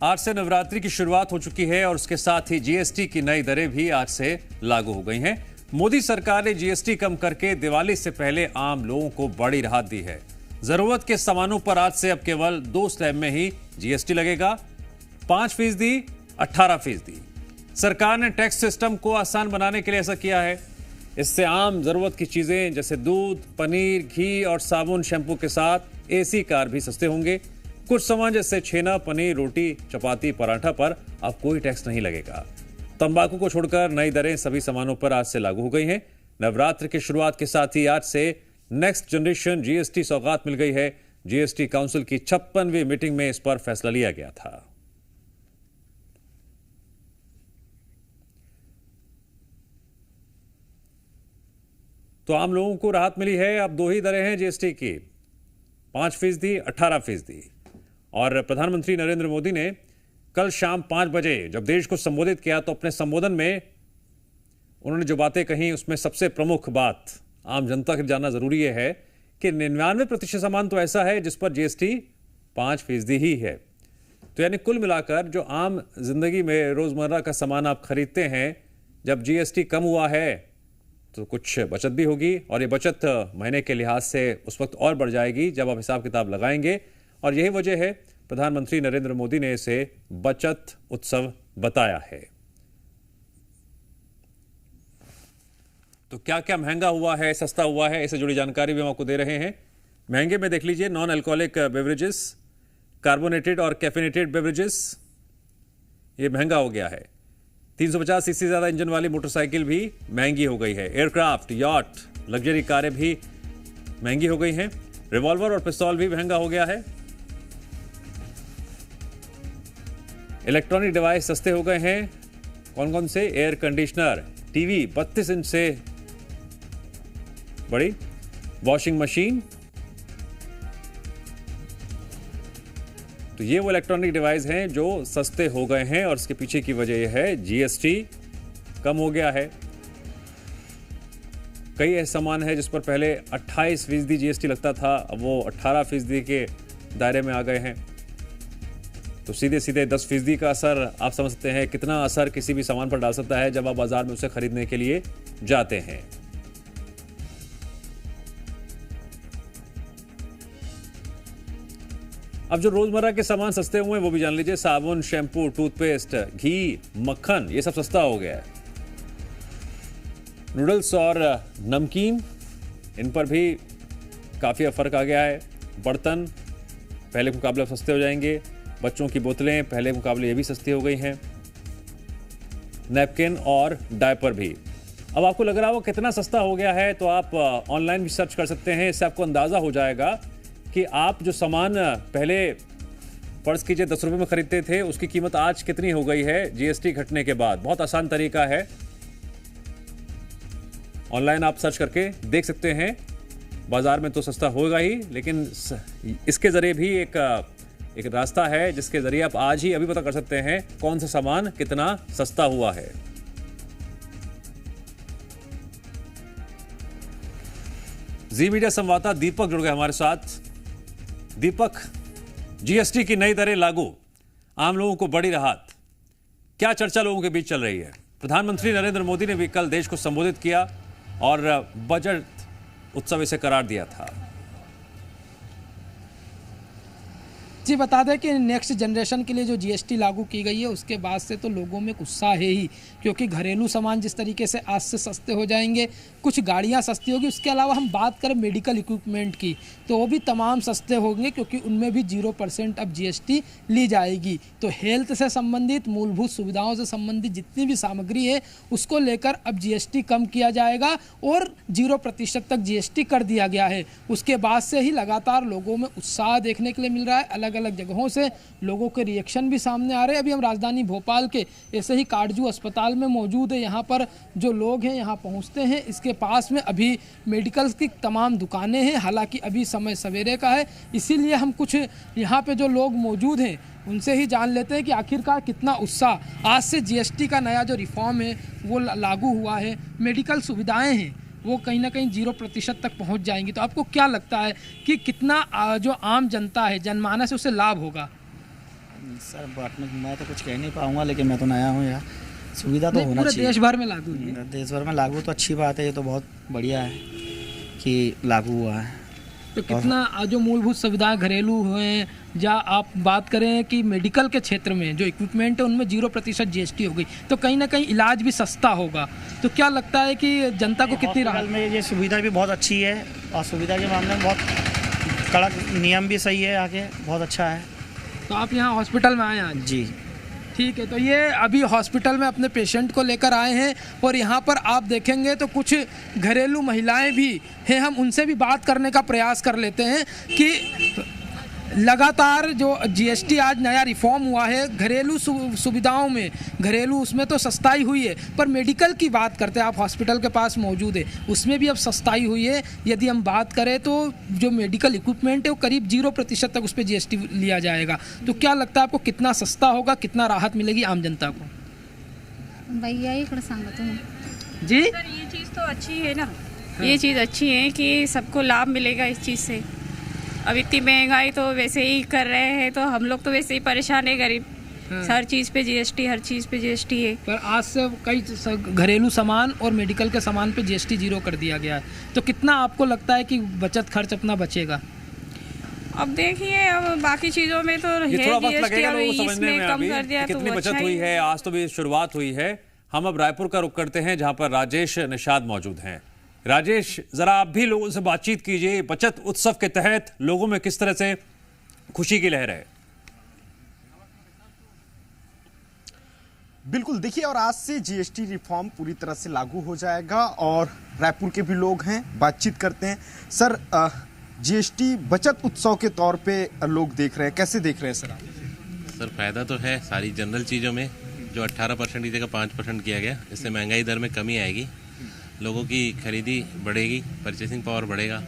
आज से नवरात्रि की शुरुआत हो चुकी है और उसके साथ ही जीएसटी की नई दरें भी आज से लागू हो गई हैं। मोदी सरकार ने जीएसटी कम करके दिवाली से पहले आम लोगों को बड़ी राहत दी है। जरूरत के सामानों पर आज से अब केवल 2 स्लैब में ही जीएसटी लगेगा, 5%, 18%। सरकार ने टैक्स सिस्टम को आसान बनाने के लिए ऐसा किया है। इससे आम जरूरत की चीजें जैसे दूध, पनीर, घी और साबुन, शैम्पू के साथ एसी कार भी सस्ते होंगे। कुछ सामान जैसे छेना, पनीर, रोटी, चपाती, पराठा पर अब कोई टैक्स नहीं लगेगा। तंबाकू को छोड़कर नई दरें सभी सामानों पर आज से लागू हो गई हैं। नवरात्र की शुरुआत के साथ ही आज से नेक्स्ट जनरेशन जीएसटी सौगात मिल गई है। जीएसटी काउंसिल की 56वीं मीटिंग में इस पर फैसला लिया गया था। तो आम लोगों को राहत मिली है। अब 2 ही दरें हैं जीएसटी की, 5%, 18%। और प्रधानमंत्री नरेंद्र मोदी ने कल शाम 5 बजे जब देश को संबोधित किया तो अपने संबोधन में उन्होंने जो बातें कही उसमें सबसे प्रमुख बात आम जनता को जानना जरूरी है कि 99% सामान तो ऐसा है जिस पर जीएसटी 5% ही है। तो यानी कुल मिलाकर जो आम जिंदगी में रोजमर्रा का सामान आप खरीदते हैं, जब जीएसटी कम हुआ है तो कुछ बचत भी होगी और ये बचत महीने के लिहाज से उस वक्त और बढ़ जाएगी जब आप हिसाब किताब लगाएंगे। और यही वजह है प्रधानमंत्री नरेंद्र मोदी ने इसे बचत उत्सव बताया है। तो क्या क्या महंगा हुआ है, सस्ता हुआ है, इससे जुड़ी जानकारी भी हम आपको दे रहे हैं। महंगे में देख लीजिए नॉन अल्कोहलिक बेवरेजेस, कार्बोनेटेड और कैफिनेटेड बेवरेजेस, ये महंगा हो गया है। 350 सीसी से ज्यादा इंजन वाली मोटरसाइकिल भी महंगी हो गई है। एयरक्राफ्ट, यॉट, लग्जरी कारें भी महंगी हो गई हैं। रिवॉल्वर और पिस्तौल भी महंगा हो गया है। इलेक्ट्रॉनिक डिवाइस सस्ते हो गए हैं। कौन कौन से? एयर कंडीशनर, टीवी 32 इंच से बड़ी, वॉशिंग मशीन। तो ये वो इलेक्ट्रॉनिक डिवाइस हैं जो सस्ते हो गए हैं और इसके पीछे की वजह यह है जीएसटी कम हो गया है। कई ऐसे सामान है जिस पर पहले 28% जीएसटी लगता था, अब वो 18% के दायरे में आ गए हैं। तो सीधे सीधे 10% का असर आप समझ सकते हैं कितना असर किसी भी सामान पर डाल सकता है जब आप बाजार में उसे खरीदने के लिए जाते हैं। अब जो रोजमर्रा के सामान सस्ते हुए हैं वो भी जान लीजिए। साबुन, शैम्पू, टूथपेस्ट, घी, मक्खन, ये सब सस्ता हो गया है। नूडल्स और नमकीन, इन पर भी काफी फर्क आ गया है। बर्तन पहले के मुकाबले सस्ते हो जाएंगे। बच्चों की बोतलें पहले के मुकाबले ये भी सस्ती हो गई हैं। नैपकिन और डायपर भी। अब आपको लग रहा हो कितना सस्ता हो गया है तो आप ऑनलाइन भी सर्च कर सकते हैं। इससे आपको अंदाजा हो जाएगा कि आप जो सामान पहले फर्ज कीजिए 10 रुपए में खरीदते थे उसकी कीमत आज कितनी हो गई है जीएसटी घटने के बाद। बहुत आसान तरीका है, ऑनलाइन आप सर्च करके देख सकते हैं। बाजार में तो सस्ता होगा ही, लेकिन इसके जरिए भी एक रास्ता है जिसके जरिए आप आज ही अभी पता कर सकते हैं कौन सा सामान कितना सस्ता हुआ है। जी मीडिया संवाददाता दीपक जुड़ गए हमारे साथ। दीपक, जीएसटी की नई दरें लागू, आम लोगों को बड़ी राहत, क्या चर्चा लोगों के बीच चल रही है? प्रधानमंत्री नरेंद्र मोदी ने भी कल देश को संबोधित किया और बजट उत्सव इसे करार दिया था। जी बता दें कि नेक्स्ट जनरेशन के लिए जो जीएसटी लागू की गई है उसके बाद से तो लोगों में उत्साह है ही, क्योंकि घरेलू सामान जिस तरीके से आज से सस्ते हो जाएंगे, कुछ गाड़ियां सस्ती होगी। उसके अलावा हम बात करें मेडिकल इक्विपमेंट की तो वो भी तमाम सस्ते होंगे, क्योंकि उनमें भी 0% अब जीएसटी ली जाएगी। तो हेल्थ से संबंधित, मूलभूत सुविधाओं से संबंधित जितनी भी सामग्री है उसको लेकर अब जीएसटी कम किया जाएगा और 0% तक जीएसटी कर दिया गया है। उसके बाद से ही लगातार लोगों में उत्साह देखने के लिए मिल रहा है। अलग अलग जगहों से लोगों के रिएक्शन भी सामने आ रहे हैं। अभी हम राजधानी भोपाल के ऐसे ही काटजू अस्पताल में मौजूद है। यहाँ पर जो लोग हैं यहाँ पहुँचते हैं, इसके पास में अभी मेडिकल की तमाम दुकानें हैं। हालांकि अभी समय सवेरे का है, इसीलिए हम कुछ यहाँ पे जो लोग मौजूद हैं उनसे ही जान लेते हैं कि आखिरकार कितना उत्साह आज से जीएसटी का नया जो रिफॉर्म है वो लागू हुआ है। मेडिकल सुविधाएँ हैं वो कहीं ना कहीं 0% तक पहुंच जाएंगी। तो आपको क्या लगता है कि कितना जो आम जनता है, जनमानस है, उसे लाभ होगा? सर बात में मैं तो कुछ कह नहीं पाऊंगा, लेकिन मैं तो नया हूँ यार। सुविधा तो होना पूरे चाहिए। देश भर में लागू हुई है। देश भर में लागू तो अच्छी बात है, ये तो बहुत बढ़िया है कि लागू हुआ है। तो कितना जो मूलभूत सुविधाएं घरेलू हुए, या आप बात करें कि मेडिकल के क्षेत्र में जो इक्विपमेंट है उनमें 0% GST हो गई, तो कहीं ना कहीं इलाज भी सस्ता होगा। तो क्या लगता है कि जनता को कितनी राहत? में ये सुविधा भी बहुत अच्छी है और सुविधा के मामले में बहुत कड़क नियम भी सही है, आगे बहुत अच्छा है। तो आप यहाँ हॉस्पिटल में आए हैं आज? जी ठीक है। तो ये अभी हॉस्पिटल में अपने पेशेंट को लेकर आए हैं और यहाँ पर आप देखेंगे तो कुछ घरेलू महिलाएं भी हैं। हम उनसे भी बात करने का प्रयास कर लेते हैं कि लगातार जो GST आज नया रिफॉर्म हुआ है, घरेलू सुविधाओं में, घरेलू उसमें तो सस्ताई हुई है, पर मेडिकल की बात करते हैं, आप हॉस्पिटल के पास मौजूद है, उसमें भी अब सस्ताई हुई है। यदि हम बात करें तो जो मेडिकल इक्विपमेंट है वो करीब 0% तक उस पर GST लिया जाएगा। तो क्या लगता है आपको कितना सस्ता होगा, कितना राहत मिलेगी आम जनता को? भैया इकडे सांगा तुम्ही जी सर, ये चीज़ तो अच्छी है ना। ये चीज़ अच्छी है कि सबको लाभ मिलेगा इस चीज़ से। अब इतनी महंगाई तो वैसे ही कर रहे हैं, तो हम लोग तो वैसे ही परेशान है, गरीब। हर चीज़ पे GST, हर चीज़ पे GST है। पर आज से कई घरेलू सामान और मेडिकल के सामान पे GST 0 कर दिया गया है। तो कितना आपको लगता है कि बचत खर्च अपना बचेगा? अब देखिए, अब बाकी चीज़ों में तो ये है थोड़ा वक्त GST, लगेगा और लोगों को समझने इसमें में कम अभी कर दिया कि तो कितनी वो बचत अच्छा हुई ही है। आज तो भी शुरुआत हुई है। हम अब रायपुर का रुख करते हैं, जहां पर राजेश निषाद मौजूद हैं। राजेश, जरा आप भी लोगों से बातचीत कीजिए। बचत उत्सव के तहत लोगों में किस तरह से खुशी की लहर है? बिल्कुल, देखिए, और आज से GST रिफॉर्म पूरी तरह से लागू हो जाएगा और रायपुर के भी लोग हैं, बातचीत करते हैं। सर, GST बचत उत्सव के तौर पे लोग देख रहे हैं, कैसे देख रहे हैं सर आप? सर, फायदा तो है सारी जनरल चीज़ों में। जो 18% की जगह 5% किया गया, इससे महंगाई दर में कमी आएगी, लोगों की खरीदी बढ़ेगी, परचेसिंग पावर बढ़ेगा,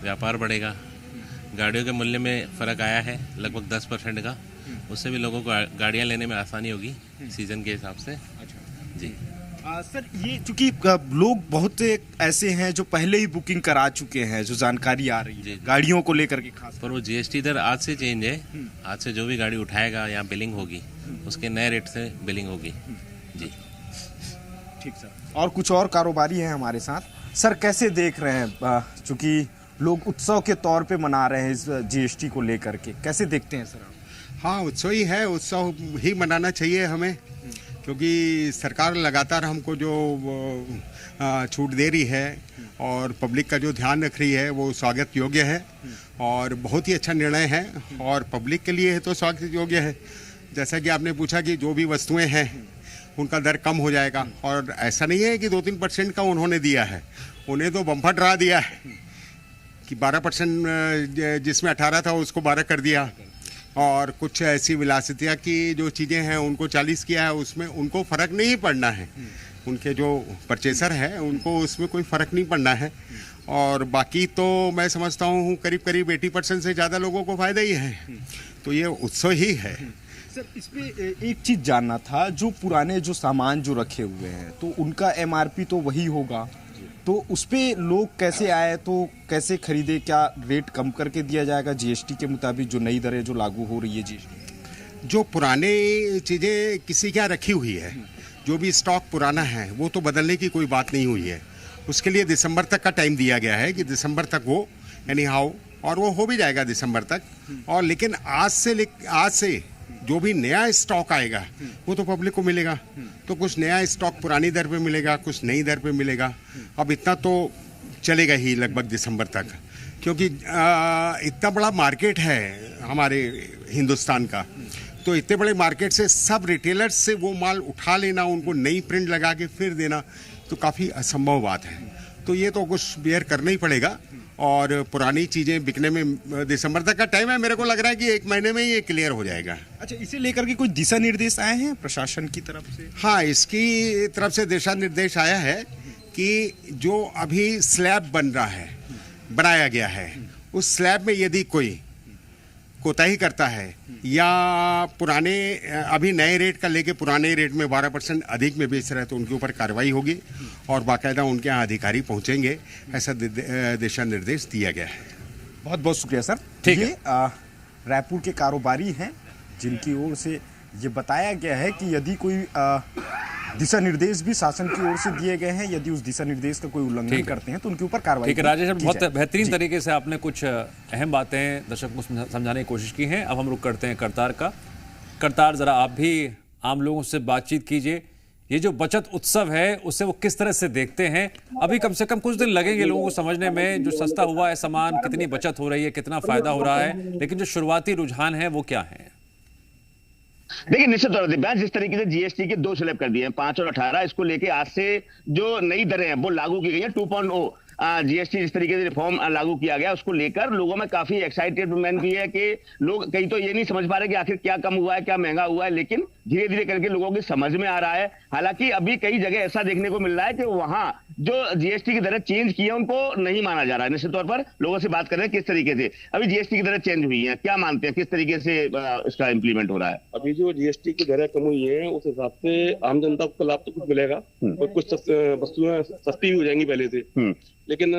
व्यापार बढ़ेगा। गाड़ियों के मूल्य में फ़र्क आया है लगभग 10% का, उससे भी लोगों को गाड़ियाँ लेने में आसानी होगी सीज़न के हिसाब से। जी सर, ये चूंकि लोग बहुत ऐसे हैं जो पहले ही बुकिंग करा चुके हैं, जो जानकारी आ रही है गाड़ियों को लेकर के खास पर वो GST दर आज से चेंज है। आज से जो भी गाड़ी उठाएगा यहाँ बिलिंग होगी, उसके नए रेट से बिलिंग होगी। जी ठीक सर। और कुछ और कारोबारी हैं हमारे साथ। सर, कैसे देख रहे हैं, चूंकि लोग उत्सव के तौर पे मना रहे हैं इस GST को लेकर के, कैसे देखते हैं सर आप? हाँ, उत्सव ही है, उत्सव ही मनाना चाहिए हमें, क्योंकि सरकार लगातार हमको जो छूट दे रही है और पब्लिक का जो ध्यान रख रही है वो स्वागत योग्य है और बहुत ही अच्छा निर्णय है और पब्लिक के लिए है तो स्वागत योग्य है। जैसा कि आपने पूछा कि जो भी वस्तुएं हैं उनका दर कम हो जाएगा, और ऐसा नहीं है कि 2-3% का उन्होंने दिया है, उन्हें तो बम्पर ड्रा दिया है कि 12% जिसमें 18 था उसको 12 कर दिया, और कुछ ऐसी विलासिता की जो चीज़ें हैं उनको 40 किया है, उसमें उनको फ़र्क नहीं पड़ना है। उनके जो परचेसर है उनको उसमें कोई फ़र्क नहीं पड़ना है, और बाकी तो मैं समझता हूँ करीब 80% से ज़्यादा लोगों को फ़ायदा ही है, तो ये उत्सव ही है। सर, इस पे एक चीज़ जानना था, जो पुराने जो सामान जो रखे हुए हैं तो उनका MRP तो वही होगा, तो उस पे लोग कैसे आए, तो कैसे खरीदे? क्या रेट कम करके दिया जाएगा GST के मुताबिक, जो नई दरें जो लागू हो रही है GST? जो पुराने चीज़ें किसी क्या रखी हुई है, जो भी स्टॉक पुराना है वो तो बदलने की कोई बात नहीं हुई है। उसके लिए दिसंबर तक का टाइम दिया गया है कि दिसंबर तक वो एनी हाउ, और वो हो भी जाएगा दिसंबर तक। और लेकिन आज से जो भी नया स्टॉक आएगा वो तो पब्लिक को मिलेगा, तो कुछ नया स्टॉक पुरानी दर पे मिलेगा, कुछ नई दर पे मिलेगा। अब इतना तो चलेगा ही लगभग दिसंबर तक, क्योंकि इतना बड़ा मार्केट है हमारे हिंदुस्तान का, तो इतने बड़े मार्केट से सब रिटेलर्स से वो माल उठा लेना, उनको नई प्रिंट लगा के फिर देना तो काफ़ी असंभव बात है। तो ये तो कुछ बेयर करना ही पड़ेगा, और पुरानी चीज़ें बिकने में दिसंबर तक का टाइम है। मेरे को लग रहा है कि 1 महीने में ये क्लियर हो जाएगा। अच्छा, इसे लेकर के कोई दिशा निर्देश आए हैं प्रशासन की तरफ से? हाँ, इसकी तरफ से दिशा निर्देश आया है कि जो अभी स्लैब बन रहा है, बनाया गया है, उस स्लैब में यदि कोई कोताही करता है या पुराने अभी नए रेट का लेके पुराने रेट में 12% अधिक में बेच रहा है तो उनके ऊपर कार्रवाई होगी और बाकायदा उनके यहाँ अधिकारी पहुँचेंगे, ऐसा दिशा निर्देश दिया गया है। बहुत बहुत शुक्रिया सर। ठीक है। रायपुर के कारोबारी हैं जिनकी ओर से ये बताया गया है कि यदि कोई दिशा निर्देश भी शासन की ओर से दिए गए हैं, यदि उस दिशा निर्देश का कोई उल्लंघन करते हैं तो उनके ऊपर कार्रवाई ठीक है राजेश, की बहुत जाए। बेहतरीन तरीके से आपने कुछ अहम बातें दर्शक को समझाने की कोशिश की हैं। अब हम रुक करते हैं करतार का। करतार, जरा आप भी आम लोगों से बातचीत कीजिए, ये जो बचत उत्सव है उसे वो किस तरह से देखते हैं? अभी कम से कम कुछ दिन लगेंगे लोगों को समझने में, जो सस्ता हुआ है सामान, कितनी बचत हो रही है, कितना फायदा हो रहा है, लेकिन जो शुरुआती रुझान है वो क्या है? देखिए, निश्चित तौर पर जिस तरीके से जीएसटी के 2 स्लैब कर दिए हैं, 5 और 18, इसको लेके आज से जो नई दरें हैं वो लागू की गई है। 2.0 जीएसटी जिस तरीके से रिफॉर्म लागू किया गया, उसको लेकर लोगों में काफी एक्साइटेडमेंट भी है कि लोग कहीं तो ये नहीं समझ पा रहे कि आखिर क्या कम हुआ है, क्या महंगा हुआ है, लेकिन धीरे धीरे करके लोगों की समझ में आ रहा है। हालांकि अभी कई जगह ऐसा देखने को मिल रहा है कि वहां जो जीएसटी की दरें चेंज की है उनको नहीं माना जा रहा है। निश्चित तौर पर लोगों से बात कर रहे हैं किस तरीके से अभी जीएसटी की दरें चेंज हुई हैं, क्या मानते हैं, किस तरीके से इसका इम्प्लीमेंट हो रहा है? अभी जो जीएसटी की दरें कम हुई है उस हिसाब से आम जनता को लाभ तो कुछ मिलेगा और कुछ वस्तुएं सस्ती भी हो जाएंगी पहले से, लेकिन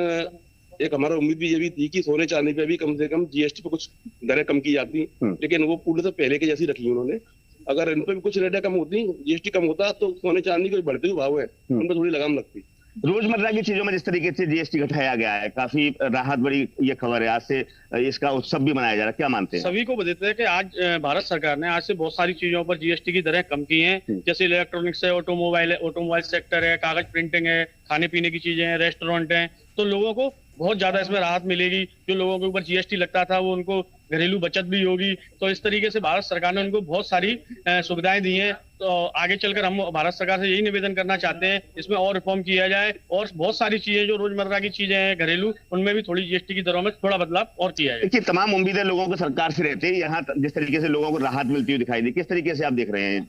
एक हमारा उम्मीद भी ये भी थी कि सोने चांदी पे भी कम से कम जीएसटी पे कुछ दरें कम की जाती, लेकिन वो पूरे से पहले के जैसी रखी उन्होंने। अगर इन पे भी कुछ रेटें कम होती, जीएसटी कम होता, तो सोने चांदी के बढ़ते हुए भाव है उन पर थोड़ी लगाम लगती। रोजमर्रा की चीजों में जिस तरीके से जीएसटी घटाया गया है, काफी राहत, बड़ी ये खबर है। आज से इसका उत्सव भी मनाया जा रहा है, क्या मानते हैं? सभी को बताते हैं कि आज भारत सरकार ने आज से बहुत सारी चीजों पर जीएसटी की दरें कम की हैं, जैसे इलेक्ट्रॉनिक्स है, ऑटोमोबाइल सेक्टर है, कागज प्रिंटिंग है, खाने पीने की चीजें हैं, रेस्टोरेंट हैं, तो लोगों को बहुत ज्यादा इसमें राहत मिलेगी। जो लोगों के ऊपर जीएसटी लगता था वो उनको घरेलू बचत भी होगी। तो इस तरीके से भारत सरकार ने उनको बहुत सारी सुविधाएं दी हैं। तो आगे चलकर हम भारत सरकार से यही निवेदन करना चाहते हैं, इसमें और रिफॉर्म किया जाए और बहुत सारी चीजें जो रोजमर्रा की चीजें हैं घरेलू, उनमें भी थोड़ी जीएसटी की दरों में थोड़ा बदलाव और किया जाए। देखिए, तमाम उम्मीदें लोगों को सरकार से रहती है। यहाँ जिस तरीके से लोगों को राहत मिलती हुई दिखाई दी, किस तरीके से आप देख रहे हैं?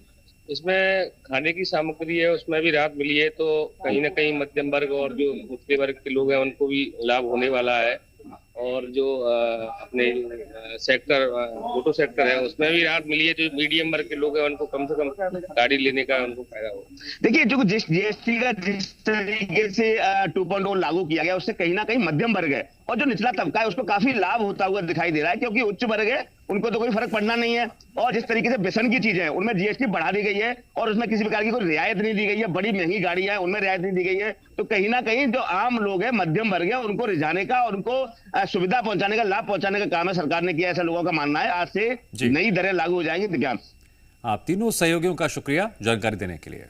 इसमें खाने की सामग्री है उसमें भी राहत मिली है, तो कहीं ना कहीं मध्यम वर्ग और जो निचले वर्ग के लोग हैं उनको भी लाभ होने वाला है। और जो अपने सेक्टर ऑटो सेक्टर है उसमें भी राहत मिली है। जो मीडियम वर्ग के लोग हैं उनको कम से कम गाड़ी लेने का उनको फायदा हो। देखिए, जो जीएसटी का जिस तरीके से 2.0 लागू किया गया, उससे कहीं ना कहीं मध्यम वर्ग है और जो निचला तबका है उसको काफी लाभ होता हुआ दिखाई दे रहा है, क्योंकि उच्च वर्ग है उनको तो कोई फर्क पड़ना नहीं है। और जिस तरीके से बेसन की चीजें हैं उनमें जीएसटी बढ़ा दी गई है और उसमें किसी प्रकार की कोई रियायत नहीं दी गई है। बड़ी महंगी गाड़ियां हैं उनमें रियायत नहीं दी गई है। तो कहीं ना कहीं जो आम लोग हैं, मध्यम वर्ग है, उनको रिझाने का और उनको सुविधा पहुंचाने का, लाभ पहुंचाने का काम है सरकार ने किया, ऐसा लोगों का मानना है। आज से नई दरें लागू हो जाएंगी। आप तीनों सहयोगियों का शुक्रिया जानकारी देने के लिए।